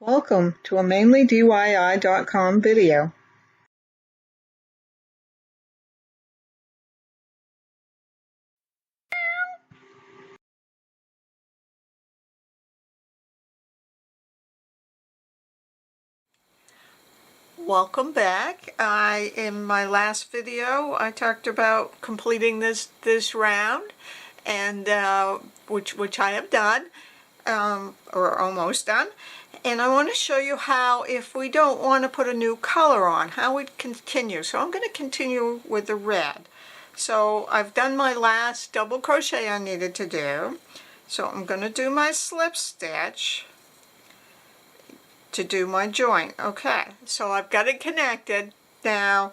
Welcome to a MainelyDIY.com video. Welcome back. In my last video I talked about completing this round, and which I have done, or almost done. And I want to show you how, if we don't want to put a new color on, how we continue. So I'm going to continue with the red. So I've done my last double crochet I needed to do. So I'm going to do my slip stitch to do my joint. Okay, so I've got it connected. Now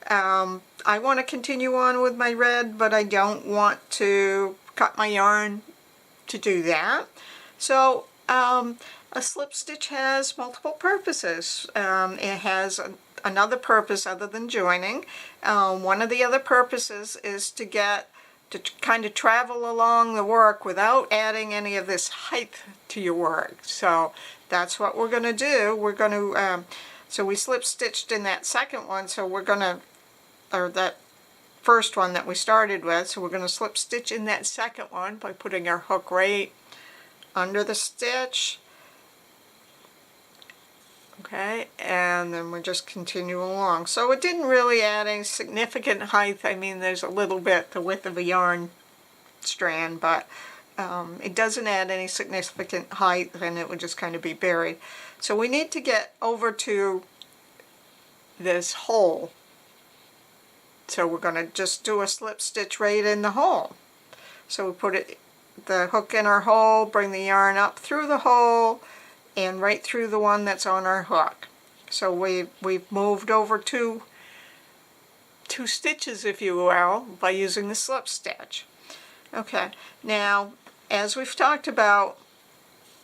I want to continue on with my red, but I don't want to cut my yarn to do that. So a slip stitch has multiple purposes. It has another purpose other than joining. One of the other purposes is to kind of travel along the work without adding any of this height to your work. So that's what we're going to do. We're going to, so we slip stitched in that second one, so we're going to, or that first one that we started with, so we're going to slip stitch in that second one by putting our hook right under the stitch. Okay, and then we just continue along. So it didn't really add any significant height. I mean, there's a little bit the width of a yarn strand, but it doesn't add any significant height, and it would just kind of be buried. So we need to get over to this hole. So we're going to just do a slip stitch right in the hole. So we put the hook in our hole, bring the yarn up through the hole, and right through the one that's on our hook. So we've moved over two stitches, if you will, by using the slip stitch. Okay, now as we've talked about,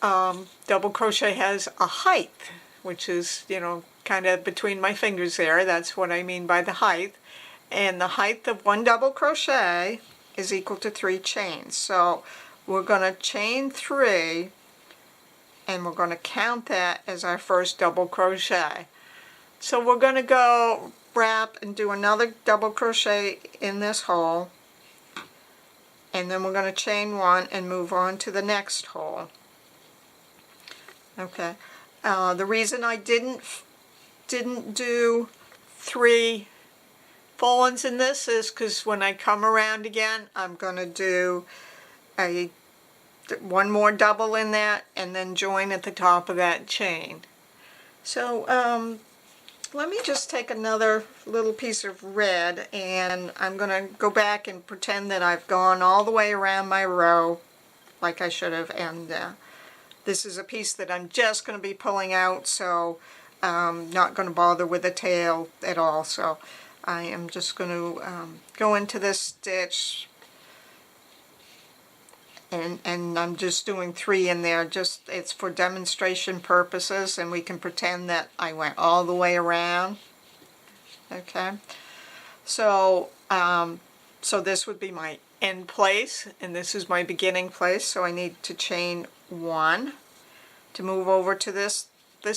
double crochet has a height, which is, you know, kind of between my fingers there. That's what I mean by the height. And the height of one double crochet is equal to 3 chains. So we're going to chain 3, and we're going to count that as our first double crochet. So we're going to go wrap and do another double crochet in this hole, and then we're going to chain 1 and move on to the next hole. Okay, the reason I didn't do 3 full ones in this is because when I come around again, I'm going to do one more double in that and then join at the top of that chain. So let me just take another little piece of red, and I'm going to go back and pretend that I've gone all the way around my row like I should have, and this is a piece that I'm just going to be pulling out, so I'm not going to bother with the tail at all. So I am just going to go into this stitch, and I'm just doing 3 in there. Just, it's for demonstration purposes, and we can pretend that I went all the way around. Okay, so so this would be my end place, and this is my beginning place. So I need to chain 1 to move over to this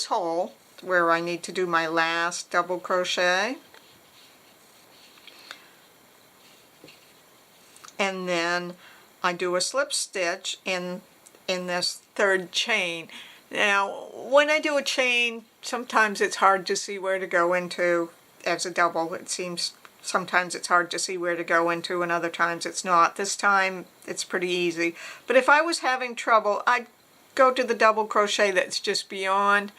hole where I need to do my last double crochet, and then I do a slip stitch in this third chain. Now when I do a chain, sometimes it's hard to see where to go into. As a double, it seems sometimes it's hard to see where to go into, and other times it's not. This time it's pretty easy, but if I was having trouble, I'd go to the double crochet that's just beyond,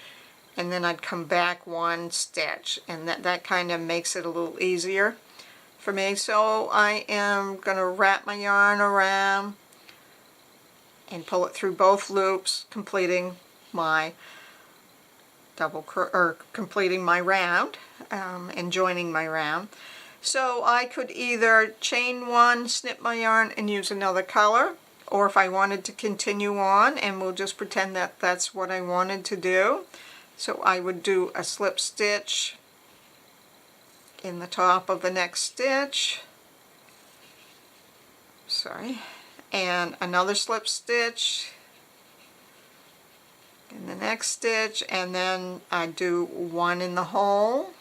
and then I'd come back 1 stitch, and that kind of makes it a little easier for me. So I am going to wrap my yarn around and pull it through both loops, completing my completing my round, and joining my round. So I could either chain 1, snip my yarn, and use another color, or if I wanted to continue on, and we'll just pretend that that's what I wanted to do. So I would do a slip stitch in the top of the next stitch, and another slip stitch in the next stitch, and then I do 1 in the hole,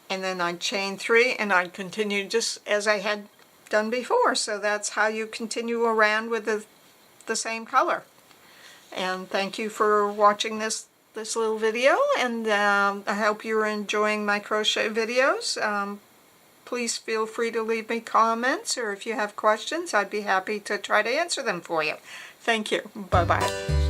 and then I chain 3, and I continue just as I had done before. So that's how you continue around with the same color. And thank you for watching this little video, and I hope you're enjoying my crochet videos. Please feel free to leave me comments, or if you have questions, I'd be happy to try to answer them for you. Thank you. Bye-bye.